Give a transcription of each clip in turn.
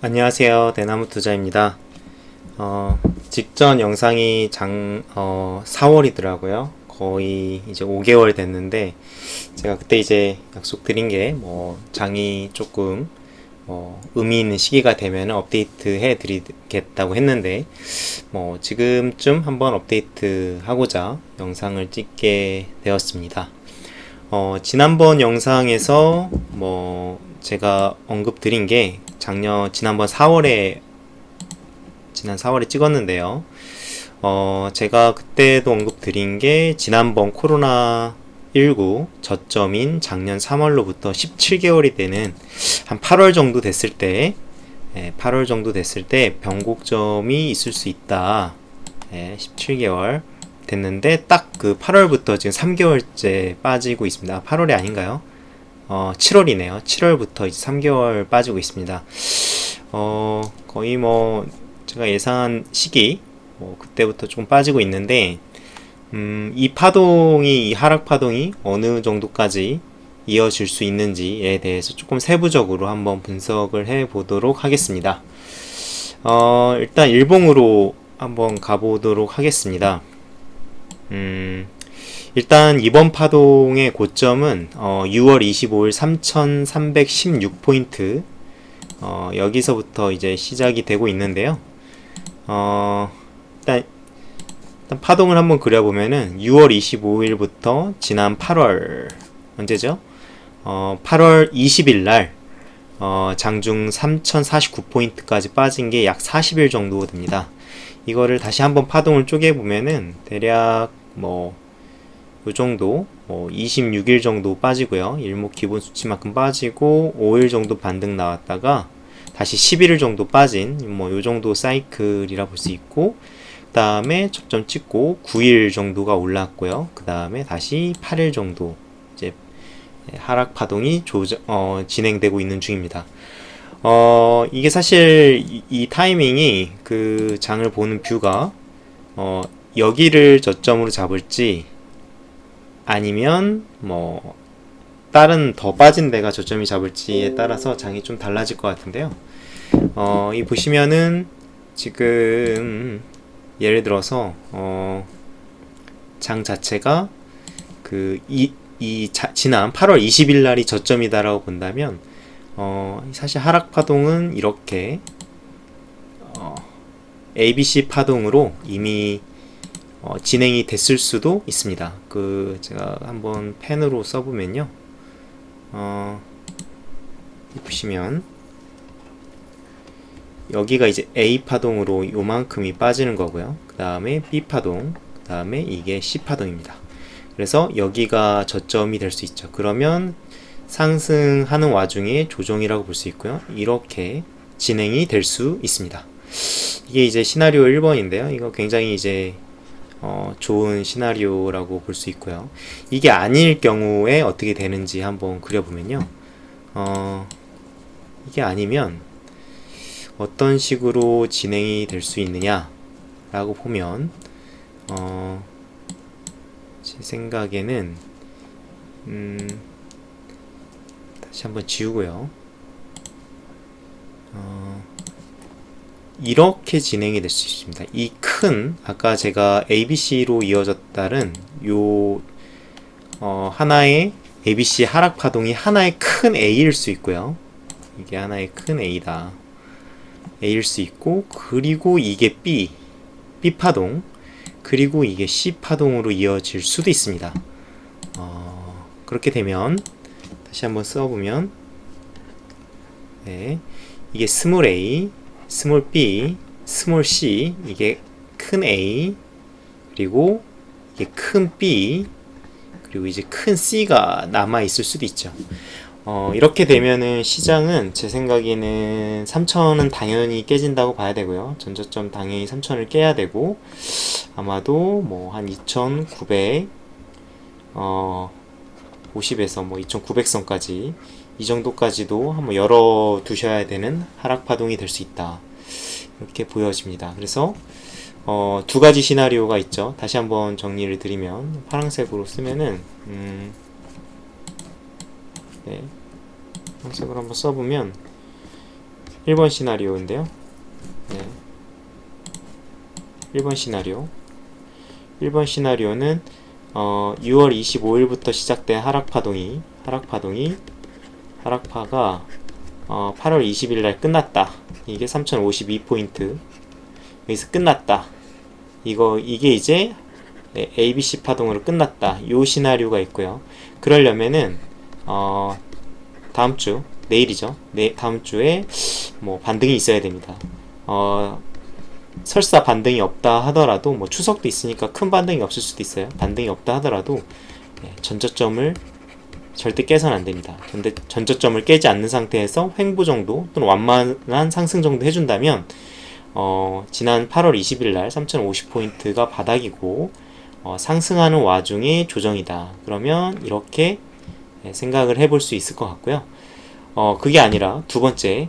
안녕하세요. 대나무 투자입니다. 직전 영상이 4월이더라고요. 거의 이제 5개월 됐는데, 제가 그때 이제 약속드린 게, 장이 조금, 의미 있는 시기가 되면 업데이트 해 드리겠다고 했는데, 지금쯤 한번 업데이트 하고자 영상을 찍게 되었습니다. 지난번 영상에서 제가 언급드린 게 지난 4월에 찍었는데요. 제가 그때도 언급드린 게 지난번 코로나19 저점인 작년 3월로부터 17개월이 되는 한 8월 정도 됐을 때, 8월 정도 됐을 때 변곡점이 있을 수 있다. 17개월 됐는데 딱 그 8월부터 지금 3개월째 빠지고 있습니다. 8월이 아닌가요? 7월이네요. 7월부터 이제 3개월 빠지고 있습니다. 거의 제가 예상한 시기, 그때부터 좀 빠지고 있는데, 이 하락 파동이 어느 정도까지 이어질 수 있는지에 대해서 조금 세부적으로 한번 분석을 해 보도록 하겠습니다. 일단 일봉으로 한번 가보도록 하겠습니다. 일단 이번 파동의 고점은 6월 25일 3316포인트 여기서부터 이제 시작이 되고 있는데요. 일단 파동을 한번 그려보면은 6월 25일부터 지난 8월 언제죠? 8월 20일 날 장중 3049포인트까지 빠진 게 약 40일 정도 됩니다. 이거를 다시 한번 파동을 쪼개보면은 대략 요 정도 26일 정도 빠지고요. 일목 기본 수치만큼 빠지고 5일 정도 반등 나왔다가 다시 11일 정도 빠진 요 정도 사이클이라 볼 수 있고, 그 다음에 접점 찍고 9일 정도가 올랐고요. 그 다음에 다시 8일 정도 이제 하락 파동이 진행되고 있는 중입니다. 이게 사실 이 타이밍이 그 장을 보는 뷰가 여기를 저점으로 잡을지 아니면 다른 더 빠진 데가 저점이 잡을지에 따라서 장이 좀 달라질 것 같은데요. 이 보시면은 지금 예를 들어서 장 자체가 지난 8월 20일 날이 저점이다라고 본다면 사실 하락 파동은 이렇게 ABC 파동으로 이미 진행이 됐을 수도 있습니다. 제가 한번 펜으로 써보면요. 보시면 여기가 이제 A 파동으로 요만큼이 빠지는 거고요. 그 다음에 B 파동, 그 다음에 이게 C 파동입니다. 그래서 여기가 저점이 될 수 있죠. 그러면 상승하는 와중에 조정이라고 볼 수 있고요. 이렇게 진행이 될 수 있습니다. 이게 이제 시나리오 1번인데요. 이거 굉장히 이제 좋은 시나리오라고 볼 수 있고요. 이게 아닐 경우에 어떻게 되는지 한번 그려보면요. 이게 아니면 어떤 식으로 진행이 될 수 있느냐 라고 보면 제 생각에는 다시 한번 지우고요. 이렇게 진행이 될 수 있습니다. 아까 제가 ABC로 이어졌다는 하나의 ABC 하락 파동이 하나의 큰 A일 수 있고요. 이게 하나의 큰 A다. A일 수 있고, 그리고 이게 B 파동, 그리고 이게 C 파동으로 이어질 수도 있습니다. 그렇게 되면 다시 한번 써보면, 네, 이게 스몰 a, 스몰 b, 스몰 c, 이게 큰 A, 그리고 이게 큰 B, 그리고 이제 큰 C가 남아 있을 수도 있죠. 이렇게 되면은 시장은 제 생각에는 3000은 당연히 깨진다고 봐야 되고요. 전저점 당연히 3000을 깨야 되고, 아마도 한 2900, 50에서 2900선까지 이 정도까지도 한번 열어 두셔야 되는 하락 파동이 될 수 있다. 이렇게 보여집니다. 그래서 두 가지 시나리오가 있죠. 다시 한번 정리를 드리면 파란색으로 쓰면은 네, 파란색으로 한번 써보면 1번 시나리오인데요. 네. 1번 시나리오. 1번 시나리오는 6월 25일부터 시작된 하락파가 8월 20일 날 끝났다. 이게 3052포인트. 여기서 끝났다. 이게 이제 ABC 파동으로 끝났다. 요 시나리오가 있고요. 그러려면은 다음 주 내일이죠. 다음 주에 뭐 반등이 있어야 됩니다. 설사 반등이 없다 하더라도 뭐 추석도 있으니까 큰 반등이 없을 수도 있어요. 반등이 없다 하더라도 전저점을 절대 깨서는 안 됩니다. 전저점을 깨지 않는 상태에서 횡보 정도 또는 완만한 상승 정도 해준다면 지난 8월 20일 날 3050포인트가 바닥이고 상승하는 와중에 조정이다. 그러면 이렇게 생각을 해볼 수 있을 것 같고요. 그게 아니라 두 번째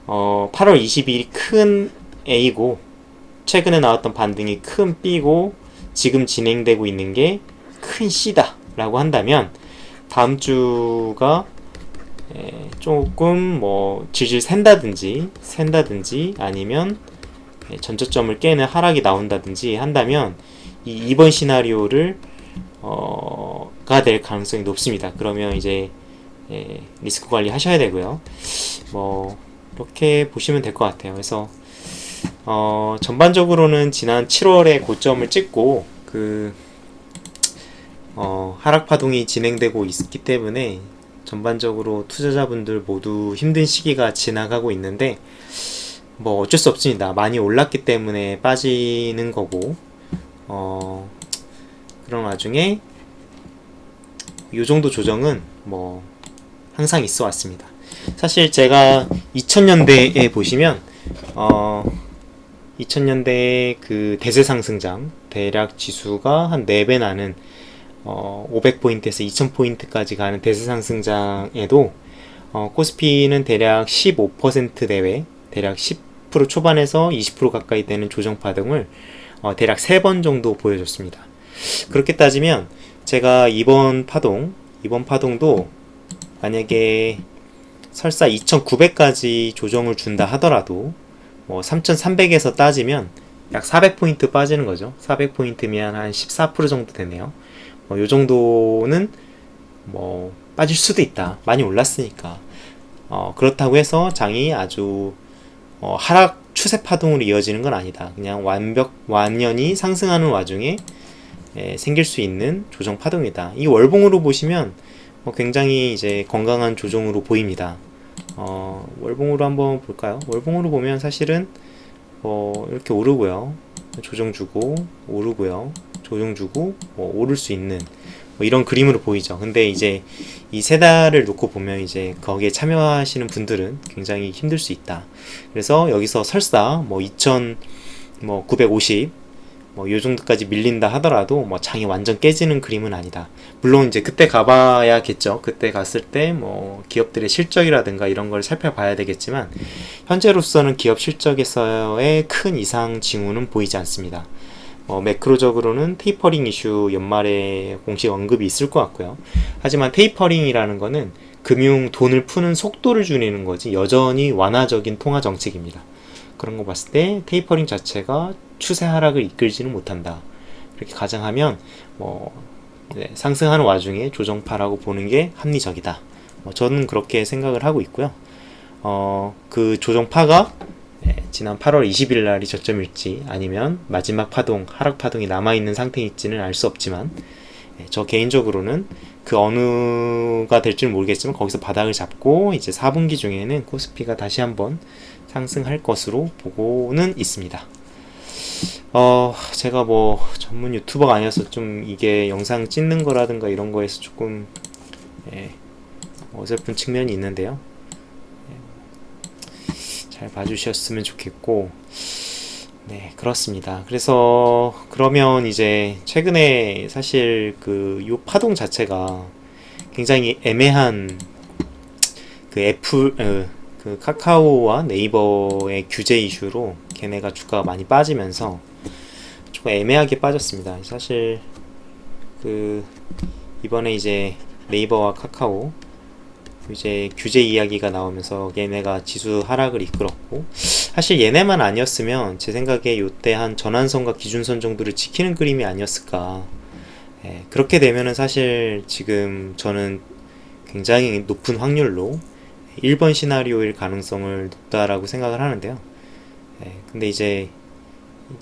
8월 20일이 큰 A고 최근에 나왔던 반등이 큰 B고 지금 진행되고 있는 게 큰 C다 라고 한다면 다음 주가 조금 뭐 질질 샌다든지 아니면 전저점을 깨는 하락이 나온다든지 한다면 이 2번 시나리오를 가 될 가능성이 높습니다. 그러면 이제 리스크 관리 하셔야 되고요. 뭐 이렇게 보시면 될 것 같아요. 그래서 전반적으로는 지난 7월에 고점을 찍고 하락 파동이 진행되고 있기 때문에 전반적으로 투자자분들 모두 힘든 시기가 지나가고 있는데 뭐 어쩔 수 없습니다. 많이 올랐기 때문에 빠지는 거고 그런 와중에 이 정도 조정은 뭐 항상 있어 왔습니다. 사실 제가 2000년대에 보시면 2000년대 그 대세 상승장 대략 지수가 한 4배 나는 500포인트에서 2000포인트까지 가는 대세 상승장에도 코스피는 대략 15% 내외, 대략 10% 초반에서 20% 가까이 되는 조정 파동을 대략 3번 정도 보여줬습니다. 그렇게 따지면 제가 이번 파동도 만약에 설사 2900까지 조정을 준다 하더라도 뭐 3300에서 따지면 약 400포인트 빠지는 거죠. 400포인트면 한 14% 정도 되네요. 요 정도는 뭐 빠질 수도 있다. 많이 올랐으니까. 그렇다고 해서 장이 아주 하락 추세 파동으로 이어지는 건 아니다. 그냥 완연히 상승하는 와중에 생길 수 있는 조정 파동이다. 이 월봉으로 보시면 굉장히 이제 건강한 조정으로 보입니다. 월봉으로 한번 볼까요? 월봉으로 보면 사실은 이렇게 오르고요. 조정 주고 오르고요. 조정 주고 오를 수 있는 이런 그림으로 보이죠. 근데 이제 이 세 달을 놓고 보면 이제 거기에 참여하시는 분들은 굉장히 힘들 수 있다. 그래서 여기서 설사 2950 요 정도까지 밀린다 하더라도 장이 완전 깨지는 그림은 아니다. 물론 이제 그때 가봐야겠죠. 그때 갔을 때 기업들의 실적이라든가 이런 걸 살펴봐야 되겠지만 현재로서는 기업 실적에서의 큰 이상 징후는 보이지 않습니다. 매크로적으로는 테이퍼링 이슈 연말에 공식 언급이 있을 것 같고요. 하지만 테이퍼링이라는 거는 금융 돈을 푸는 속도를 줄이는 거지 여전히 완화적인 통화 정책입니다. 그런 거 봤을 때 테이퍼링 자체가 추세 하락을 이끌지는 못한다. 이렇게 가정하면 상승하는 와중에 조정파라고 보는 게 합리적이다. 저는 그렇게 생각을 하고 있고요. 그 조정파가 지난 8월 20일 날이 저점일지 아니면 마지막 파동, 하락 파동이 남아있는 상태일지는 알 수 없지만 저 개인적으로는 그 어느가 될지는 모르겠지만 거기서 바닥을 잡고 이제 4분기 중에는 코스피가 다시 한번 상승할 것으로 보고는 있습니다. 제가 전문 유튜버가 아니어서 좀 이게 영상 찍는 거라든가 이런 거에서 조금 어설픈 측면이 있는데요. 잘 봐주셨으면 좋겠고, 네, 그렇습니다. 그러면 이제 최근에 사실 요 파동 자체가 굉장히 애매한 카카오와 네이버의 규제 이슈로 걔네가 주가가 많이 빠지면서 조금 애매하게 빠졌습니다. 사실 이번에 이제 네이버와 카카오 이제 규제 이야기가 나오면서 얘네가 지수 하락을 이끌었고, 사실 얘네만 아니었으면 제 생각에 요때 한 전환선과 기준선 정도를 지키는 그림이 아니었을까. 예, 그렇게 되면은 사실 지금 저는 굉장히 높은 확률로 1번 시나리오일 가능성을 높다라고 생각을 하는데요. 예, 근데 이제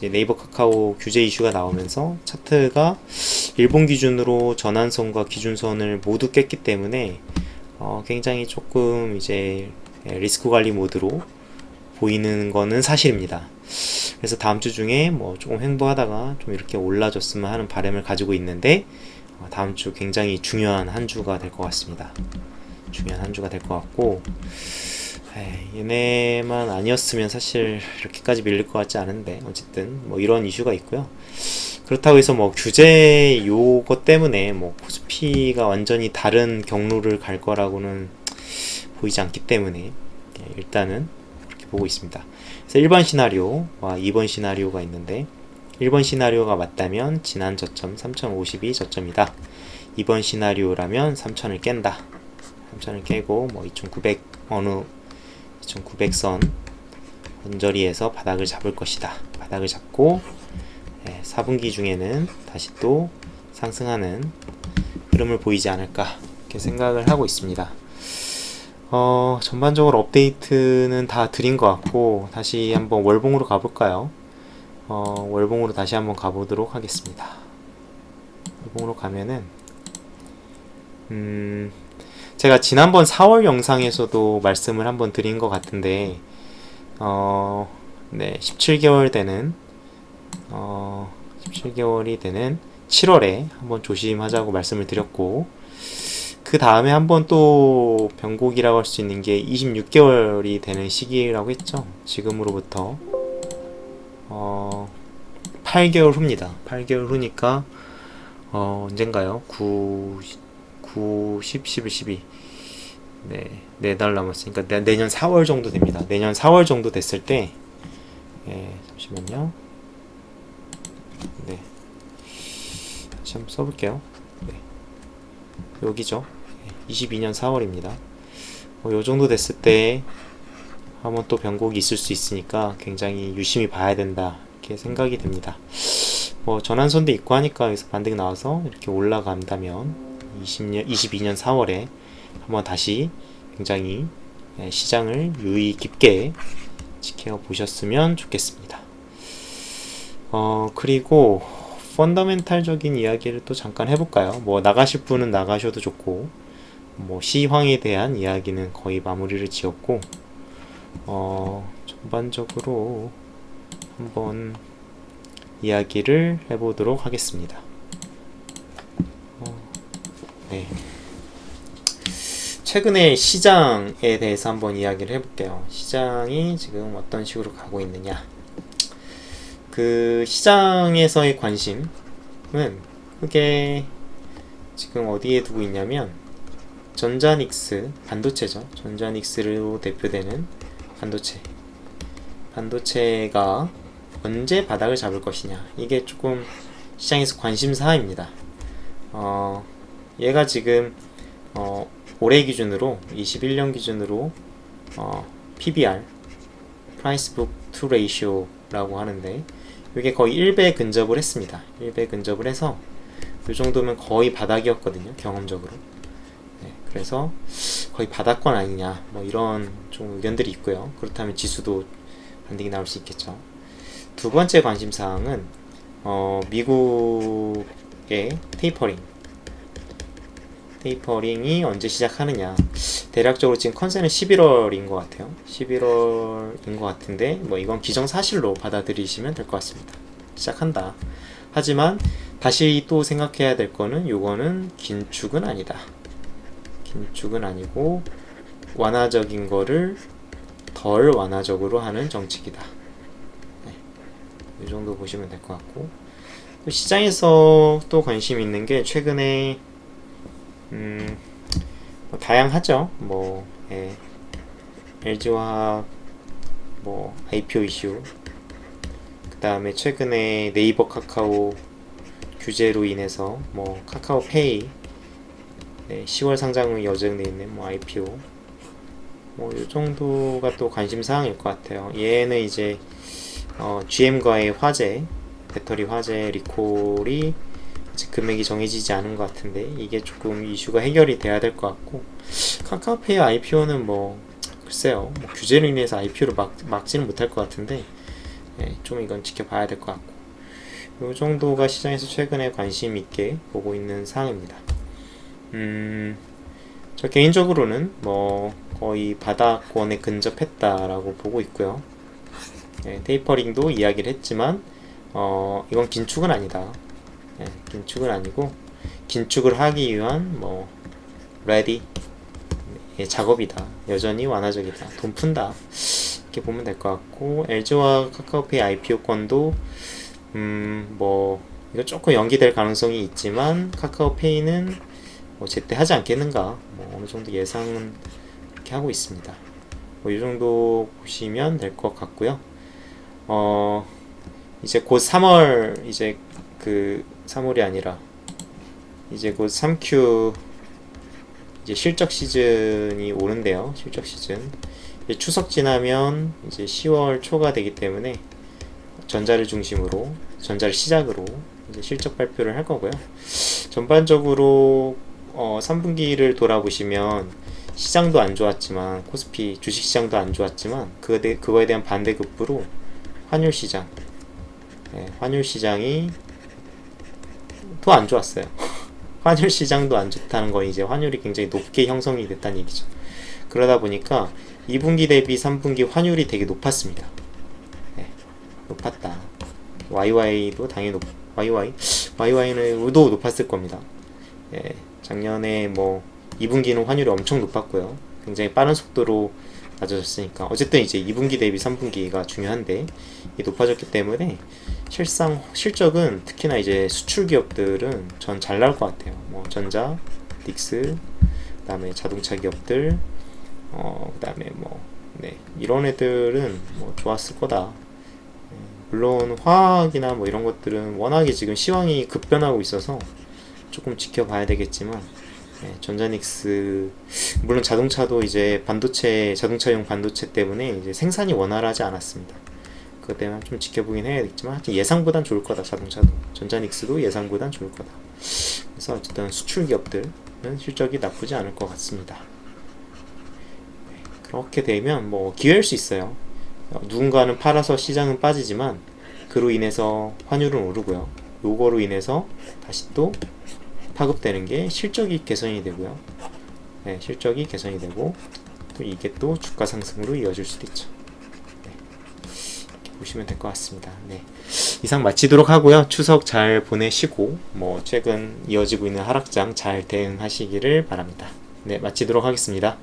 네이버 카카오 규제 이슈가 나오면서 차트가 일본 기준으로 전환선과 기준선을 모두 깼기 때문에 굉장히 조금 이제 리스크 관리 모드로 보이는 거는 사실입니다. 그래서 다음 주 중에 뭐 조금 횡보하다가 좀 이렇게 올라줬으면 하는 바람을 가지고 있는데, 다음 주 굉장히 중요한 한 주가 될 것 같습니다. 중요한 한 주가 될 것 같고, 얘네만 아니었으면 사실 이렇게까지 밀릴 것 같지 않은데, 어쨌든 뭐 이런 이슈가 있고요. 그렇다고 해서 뭐 규제 요거 때문에 뭐 코스피가 완전히 다른 경로를 갈 거라고는 보이지 않기 때문에 일단은 그렇게 보고 있습니다. 그래서 1번 시나리오와 2번 시나리오가 있는데, 1번 시나리오가 맞다면 지난 저점 3052 저점이다. 2번 시나리오라면 3000을 깬다. 3000을 깨고 뭐 2900 어느 2900선 언저리에서 바닥을 잡을 것이다. 바닥을 잡고 4분기 중에는 다시 또 상승하는 흐름을 보이지 않을까 이렇게 생각을 하고 있습니다. 전반적으로 업데이트는 다 드린 것 같고, 다시 한번 월봉으로 가볼까요? 월봉으로 다시 한번 가보도록 하겠습니다. 월봉으로 가면은 제가 지난번 4월 영상에서도 말씀을 한번 드린 것 같은데, 네, 17개월 되는 17개월이 되는 7월에 한번 조심하자고 말씀을 드렸고, 그 다음에 한번 또 변곡이라고 할 수 있는 게 26개월이 되는 시기라고 했죠. 지금으로부터 8개월 후입니다. 8개월 후니까 언젠가요? 10, 11, 12. 네, 4달 남았으니까 내년 4월 정도 됩니다. 내년 4월 정도 됐을 때, 잠시만요. 네, 다시 한번 써볼게요. 네, 여기죠. 22년 4월입니다. 요 정도 됐을 때 한번 또 변곡이 있을 수 있으니까 굉장히 유심히 봐야 된다 이렇게 생각이 됩니다. 뭐 전환선도 있고 하니까 여기서 반등 나와서 이렇게 올라간다면 22년 4월에 한번 다시 굉장히 시장을 유의 깊게 지켜보셨으면 좋겠습니다. 그리고 펀더멘탈적인 이야기를 또 잠깐 해볼까요? 뭐 나가실 분은 나가셔도 좋고, 뭐 시황에 대한 이야기는 거의 마무리를 지었고, 전반적으로 한번 이야기를 해보도록 하겠습니다. 네. 최근에 시장에 대해서 한번 이야기를 해볼게요. 시장이 지금 어떤 식으로 가고 있느냐. 그 시장에서의 관심은 크게 지금 어디에 두고 있냐면, 전자닉스, 반도체죠. 전자닉스로 대표되는 반도체가 언제 바닥을 잡을 것이냐, 이게 조금 시장에서 관심사입니다. 얘가 지금 올해 기준으로 21년 기준으로 PBR, Price Book to Ratio라고 하는데, 이게 거의 1배 근접을 했습니다. 1배 근접을 해서 이 정도면 거의 바닥이었거든요, 경험적으로. 네, 그래서 거의 바닥권 아니냐, 뭐 이런 좀 의견들이 있고요. 그렇다면 지수도 반등이 나올 수 있겠죠. 두 번째 관심사항은 미국의 테이퍼링이 언제 시작하느냐. 대략적으로 지금 컨센은 11월인 것 같아요. 11월인 것 같은데, 뭐 이건 기정사실로 받아들이시면 될 것 같습니다. 시작한다. 하지만 다시 또 생각해야 될 거는, 요거는 긴축은 아니다. 긴축은 아니고 완화적인 거를 덜 완화적으로 하는 정책이다. 네, 이 정도 보시면 될 것 같고, 또 시장에서 또 관심 있는 게 최근에 뭐 다양하죠. 뭐 LG화학 뭐 IPO 이슈, 그 다음에 최근에 네이버 카카오 규제로 인해서 뭐 카카오페이 네, 10월 상장이 예정돼 있는 뭐 IPO 뭐 이 정도가 또 관심 사항일 것 같아요. 얘는 이제 GM과의 화재, 배터리 화재 리콜이 아직 금액이 정해지지 않은 것 같은데 이게 조금 이슈가 해결이 돼야 될 것 같고, 카카오페이 IPO는 뭐 글쎄요, 뭐 규제로 인해서 IPO를 막지는 못할 것 같은데 좀 이건 지켜봐야 될 것 같고, 이 정도가 시장에서 최근에 관심 있게 보고 있는 사항입니다. 저 개인적으로는 뭐 거의 바닥권에 근접했다라고 보고 있고요. 테이퍼링도 이야기를 했지만 이건 긴축은 아니다. 긴축은 아니고 긴축을 하기 위한 뭐 레디 작업이다. 여전히 완화적이다. 돈 푼다. 이렇게 보면 될 것 같고, LG와 카카오페이 IPO권도 뭐 이거 조금 연기될 가능성이 있지만 카카오페이는 뭐 제때 하지 않겠는가, 뭐 어느 정도 예상은 이렇게 하고 있습니다. 뭐 이 정도 보시면 될 것 같고요. 이제 곧 3월, 이제 그 3월이 아니라 이제 곧 3Q 이제 실적 시즌이 오는데요. 실적 시즌. 이제 추석 지나면 이제 10월 초가 되기 때문에 전자를 중심으로, 전자를 시작으로 이제 실적 발표를 할 거고요. 전반적으로 3분기를 돌아보시면 시장도 안 좋았지만, 코스피 주식시장도 안 좋았지만 그거에 대한 반대급부로 환율 시장, 환율 시장이 더 안 좋았어요. 환율 시장도 안 좋다는 건 이제 환율이 굉장히 높게 형성이 됐다는 얘기죠. 그러다 보니까 2분기 대비 3분기 환율이 되게 높았습니다. 높았다. YY도 당연히 YY는 도 높았을 겁니다. 작년에 뭐 2분기는 환율이 엄청 높았고요. 굉장히 빠른 속도로 낮아졌으니까 어쨌든 이제 2분기 대비 3분기가 중요한데 높아졌기 때문에 실적은 특히나 이제 수출 기업들은 전 잘 나올 것 같아요. 뭐 전자, 닉스, 그다음에 자동차 기업들, 그다음에 뭐 이런 애들은 뭐 좋았을 거다. 물론 화학이나 뭐 이런 것들은 워낙에 지금 시황이 급변하고 있어서 조금 지켜봐야 되겠지만, 전자닉스, 물론 자동차도 이제 자동차용 반도체 때문에 이제 생산이 원활하지 않았습니다. 그것 때문에 좀 지켜보긴 해야겠지만 하여튼 예상보단 좋을 거다. 자동차도, 전자닉스도 예상보단 좋을 거다. 그래서 어쨌든 수출 기업들은 실적이 나쁘지 않을 것 같습니다. 그렇게 되면 뭐 기회일 수 있어요. 누군가는 팔아서 시장은 빠지지만 그로 인해서 환율은 오르고요. 요거로 인해서 다시 또 파급되는 게 실적이 개선이 되고요. 실적이 개선이 되고 또 이게 또 주가 상승으로 이어질 수도 있죠. 이렇게 보시면 될 것 같습니다. 이상 마치도록 하고요. 추석 잘 보내시고 뭐 최근 이어지고 있는 하락장 잘 대응하시기를 바랍니다. 마치도록 하겠습니다.